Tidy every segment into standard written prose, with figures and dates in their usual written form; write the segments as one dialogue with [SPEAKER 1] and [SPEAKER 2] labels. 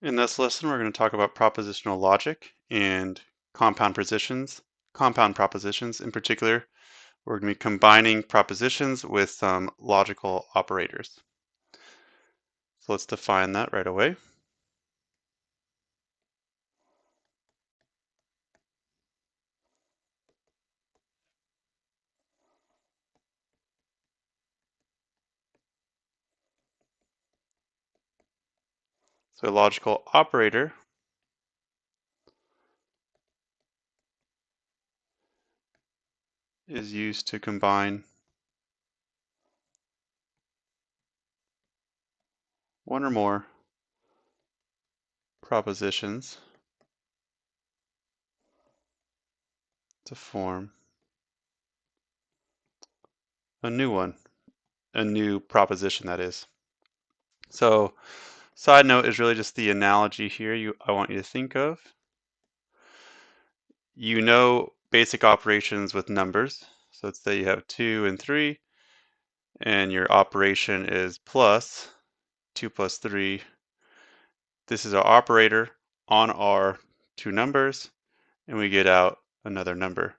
[SPEAKER 1] In this lesson, we're going to talk about propositional logic and compound propositions in particular. We're going to be combining propositions with some logical operators. So let's define that right away. So a logical operator is used to combine one or more propositions to form a new proposition, that is. So side note is really just the analogy here I want you to think of. You know basic operations with numbers. So let's say you have 2 and 3, and your operation is plus 2 plus 3. This is our operator on our two numbers, and we get out another number.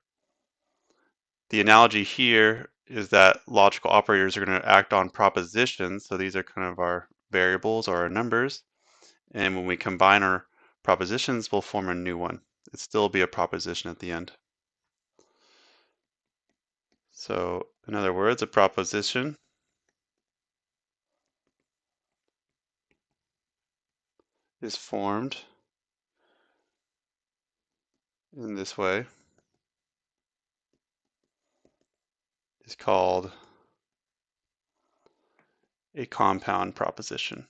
[SPEAKER 1] The analogy here is that logical operators are going to act on propositions. So these are kind of our variables or our numbers. And when we combine our propositions, we'll form a new one. It'll still be a proposition at the end. So in other words, a proposition is formed in this way. Is called a compound proposition.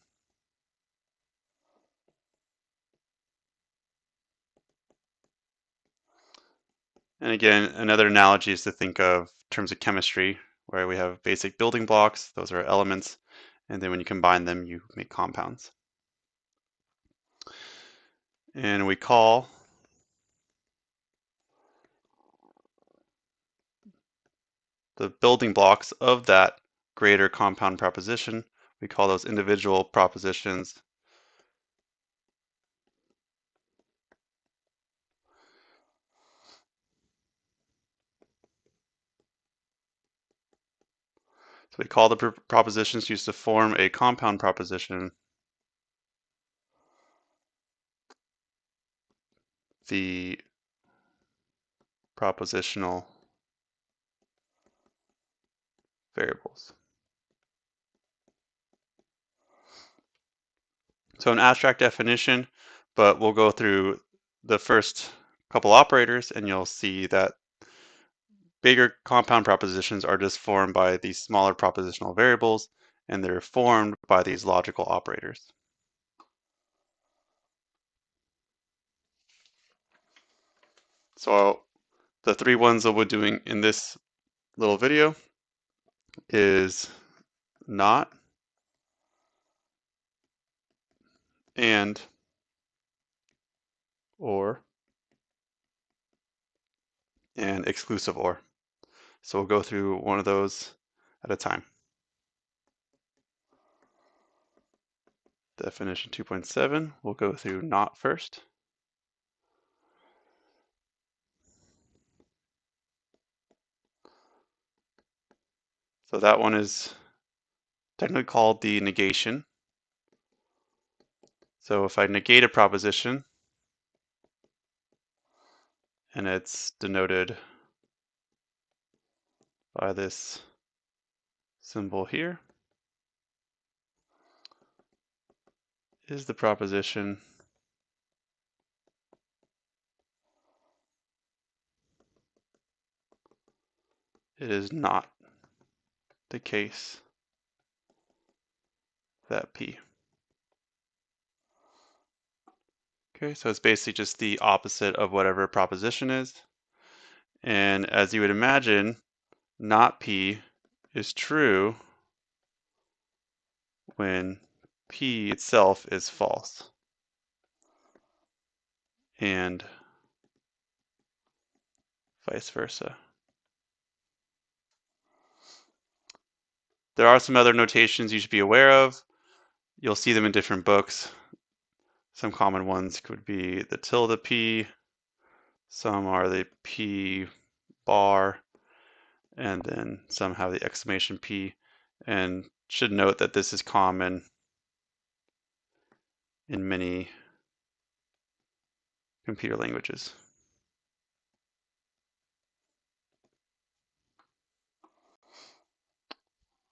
[SPEAKER 1] And again, another analogy is to think of in terms of chemistry, where we have basic building blocks, those are elements, and then when you combine them, you make compounds. And we call the building blocks of that greater compound proposition, we call those individual propositions. So we call the propositions used to form a compound proposition the propositional variables. So an abstract definition, but we'll go through the first couple operators and you'll see that bigger compound propositions are just formed by these smaller propositional variables, and they're formed by these logical operators. So the three ones that we're doing in this little video is not, and, or, and exclusive or. So we'll go through one of those at a time. Definition 2.7, we'll go through not first. So that one is technically called the negation. So if I negate a proposition, and it's denoted by this symbol here, is the proposition it is not the case that P. Okay, so it's basically just the opposite of whatever proposition is. And as you would imagine, not P is true when P itself is false. And vice versa. There are some other notations you should be aware of. You'll see them in different books. Some common ones could be the tilde P, some are the P bar, and then some have the exclamation P, and should note that this is common in many computer languages.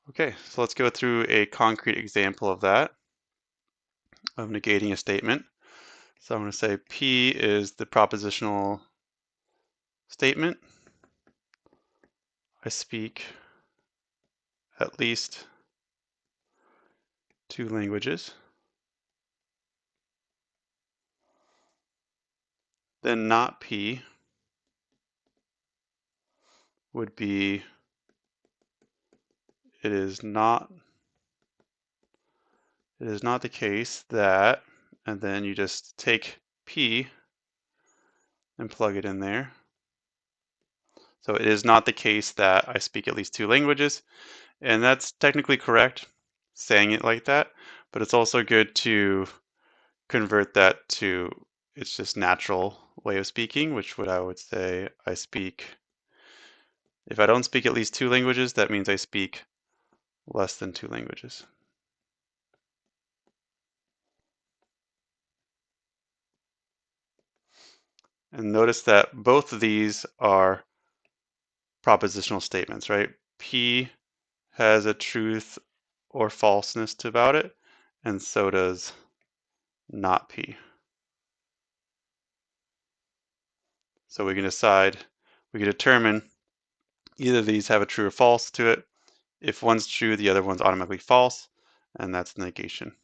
[SPEAKER 1] Okay, so let's go through a concrete example of that, of negating a statement. So I'm going to say P is the propositional statement. I speak at least 2 languages. Then not P would be it is not the case that, and then you just take P and plug it in there. So it is not the case that I speak at least 2 languages, and that's technically correct, saying it like that, but it's also good to convert that to its just natural way of speaking, which I would say I speak. If I don't speak at least 2 languages, that means I speak less than 2 languages. And notice that both of these are propositional statements, right? P has a truth or falseness about it, and so does not P. So we can determine either of these have a true or false to it. If one's true, the other one's automatically false, and that's the negation.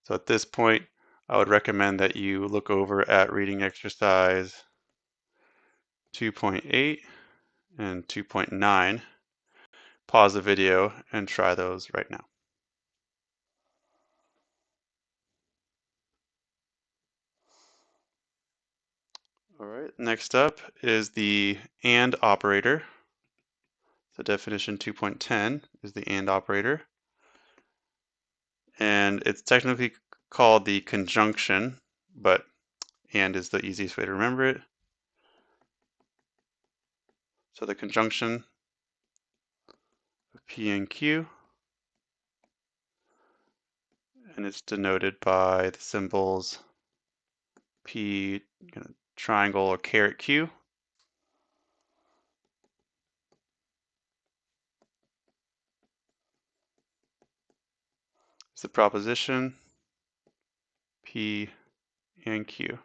[SPEAKER 1] So at this point, I would recommend that you look over at reading exercise 2.8 and 2.9. Pause the video and try those right now. All right, next up is the AND operator. So definition 2.10 is the AND operator. And it's technically called the conjunction, but AND is the easiest way to remember it. So the conjunction of P and Q, and it's denoted by the symbols P, triangle or caret Q. It's the proposition P and Q.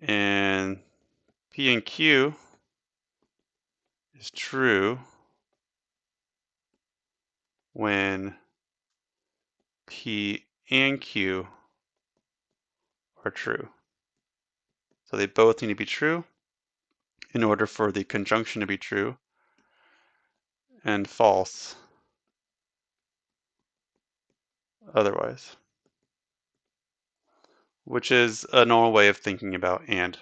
[SPEAKER 1] And P and Q is true when P and Q are true. So they both need to be true in order for the conjunction to be true, and false otherwise, which is a normal way of thinking about AND.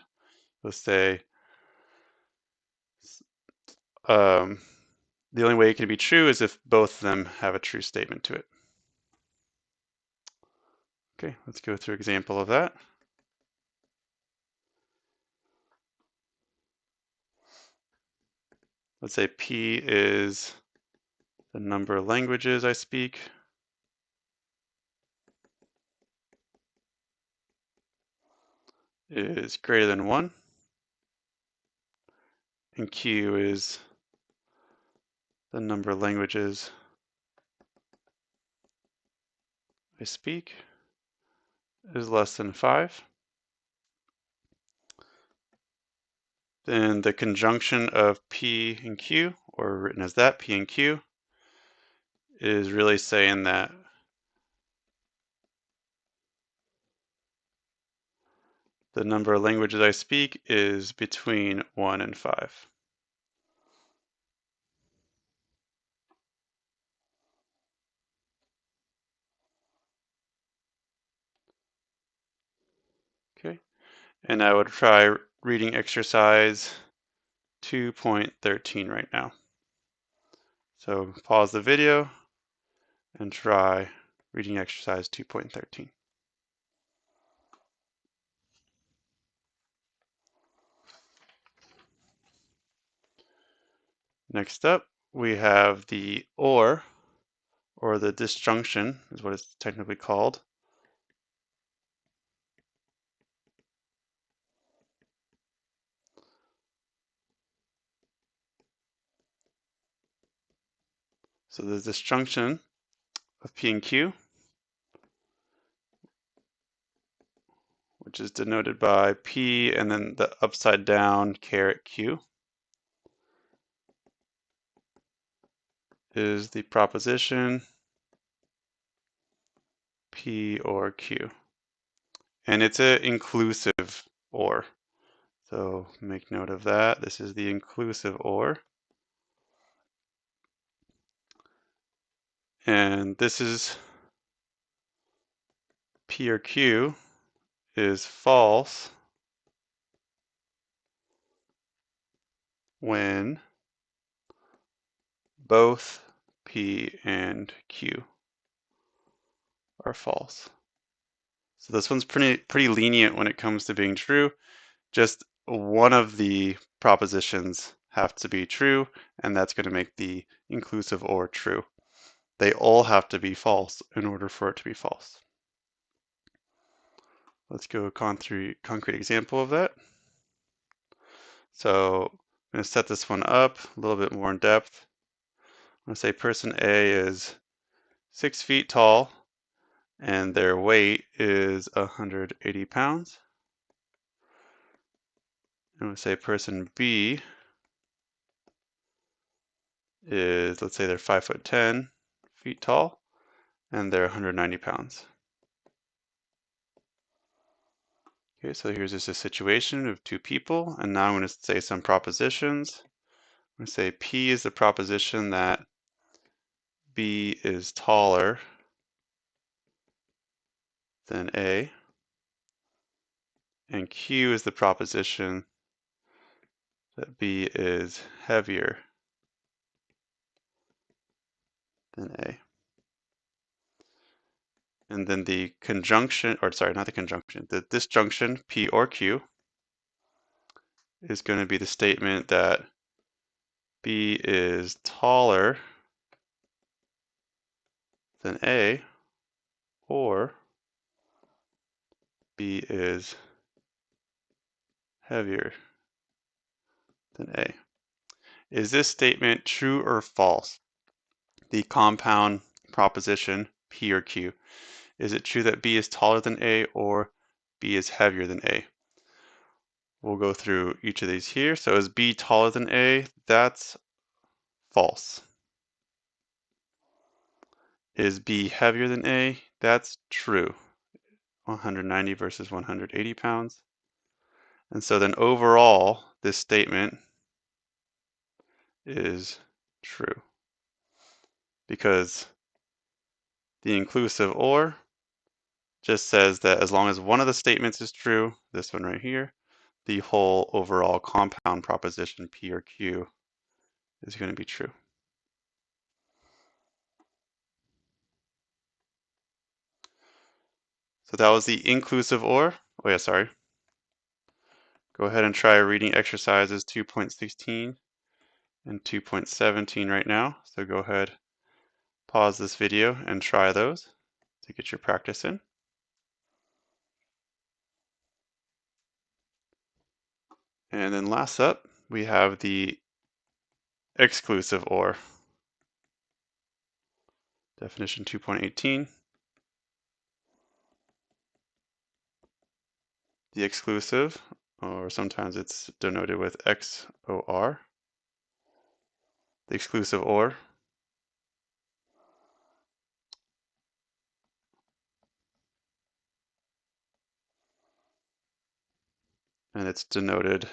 [SPEAKER 1] Let's say the only way it can be true is if both of them have a true statement to it. Okay, let's go through an example of that. Let's say P is the number of languages I speak. Is greater than 1. And Q is the number of languages I speak is less than 5. Then the conjunction of P and Q, or written as that, P and Q, is really saying that the number of languages I speak is between 1 and 5. Okay, and I would try reading exercise 2.13 right now. So pause the video and try reading exercise 2.13. Next up, we have the OR the disjunction is what it's technically called. So the disjunction of P and Q, which is denoted by P and then the upside down caret Q, is the proposition P or Q. And it's an inclusive OR. So make note of that. This is the inclusive OR. And this is P or Q is false when both P and Q are false. So this one's pretty lenient when it comes to being true. Just one of the propositions have to be true, and that's going to make the inclusive OR true. They all have to be false in order for it to be false. Let's go a concrete example of that. So I'm going to set this one up a little bit more in depth. I'm going to say person A is 6 feet tall and their weight is 180 pounds. I'm going to say person B is, let's say they're 5'10" feet tall and they're 190 pounds. Okay, so here's just a situation of two people, and now I'm going to say some propositions. I'm going to say P is the proposition that B is taller than A, and Q is the proposition that B is heavier than A. And then the conjunction, or sorry, not the conjunction, the disjunction, P or Q, is going to be the statement that B is taller than A, or B is heavier than A. Is this statement true or false? The compound proposition, P or Q. Is it true that B is taller than A or B is heavier than A? We'll go through each of these here. So is B taller than A? That's false. Is B heavier than A? That's true. 190 versus 180 pounds. And so then overall, this statement is true because the inclusive OR just says that as long as one of the statements is true, this one right here, the whole overall compound proposition P or Q is going to be true. So that was the inclusive OR. Oh yeah, sorry. Go ahead and try reading exercises 2.16 and 2.17 right now. So go ahead, pause this video and try those to get your practice in. And then last up, we have the exclusive OR. Definition 2.18. The exclusive, or sometimes it's denoted with XOR. The exclusive OR and it's denoted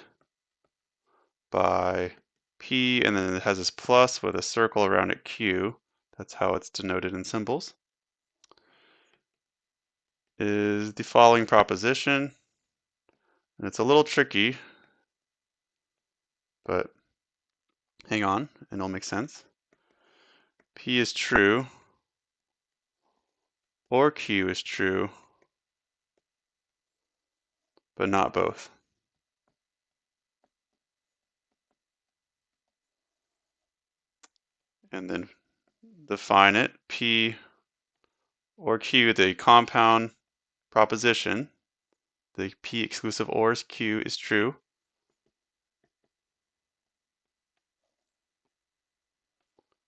[SPEAKER 1] by P, and then it has this plus with a circle around it, Q. That's how it's denoted in symbols. Is the following proposition, and it's a little tricky, but hang on, and it'll make sense. P is true or Q is true, but not both. And then define it, P or Q, the compound proposition, the P exclusive OR's Q is true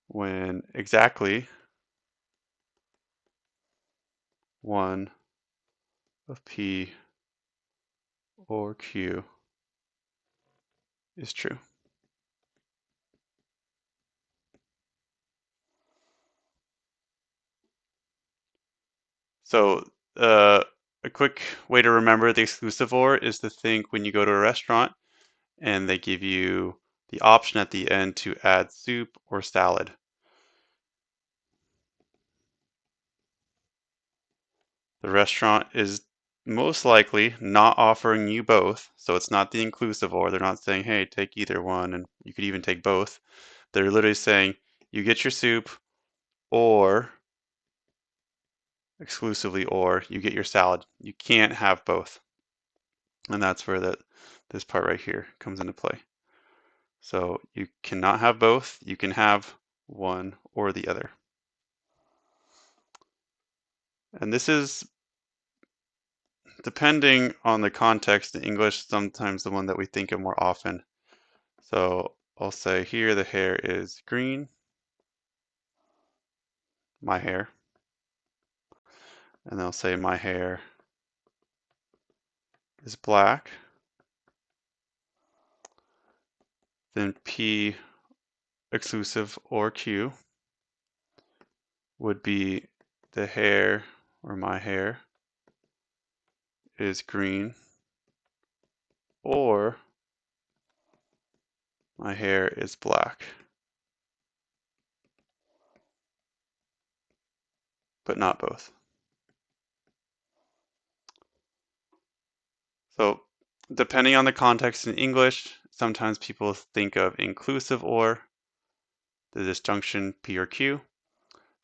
[SPEAKER 1] when exactly one of P or Q is true. So a quick way to remember the exclusive OR is to think when you go to a restaurant and they give you the option at the end to add soup or salad. The restaurant is most likely not offering you both, so it's not the inclusive OR. They're not saying, hey, take either one, and you could even take both. They're literally saying, you get your soup, or exclusively, or you get your salad. You can't have both. And that's where this part right here comes into play. So you cannot have both. You can have one or the other. And this is, depending on the context in English, sometimes the one that we think of more often. So I'll say here the hair is green, my hair. And I'll say my hair is black. Then P exclusive or Q would be the hair or my hair is green, or my hair is black, but not both. So depending on the context in English, sometimes people think of inclusive or, the disjunction P or Q.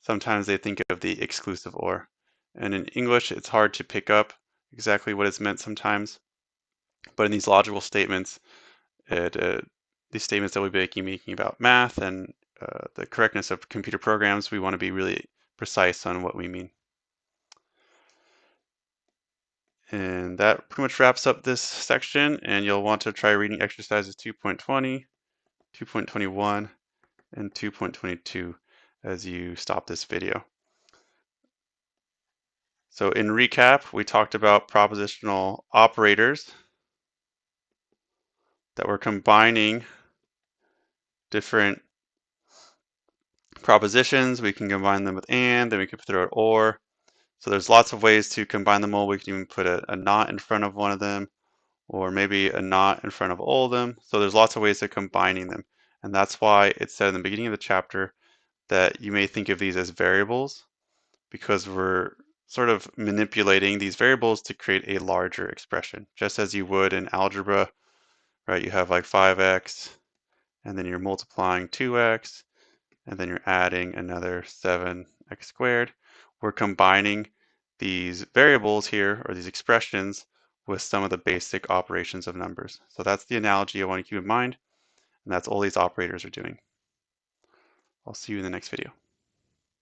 [SPEAKER 1] Sometimes they think of the exclusive or. And in English, it's hard to pick up exactly what it's meant sometimes. But in these logical statements, these statements that we'll be making about math and the correctness of computer programs, we want to be really precise on what we mean. And that pretty much wraps up this section, and you'll want to try reading exercises 2.20, 2.21, and 2.22 as you stop this video. So in recap, we talked about propositional operators that were combining different propositions. We can combine them with and, then we can throw it or. So there's lots of ways to combine them all. We can even put a not in front of one of them, or maybe a not in front of all of them. So there's lots of ways of combining them. And that's why it said in the beginning of the chapter that you may think of these as variables, because we're sort of manipulating these variables to create a larger expression, just as you would in algebra, right? You have like 5x, and then you're multiplying 2x, and then you're adding another 7x squared. We're combining these variables here, or these expressions, with some of the basic operations of numbers. So that's the analogy I want to keep in mind, and that's all these operators are doing. I'll see you in the next video.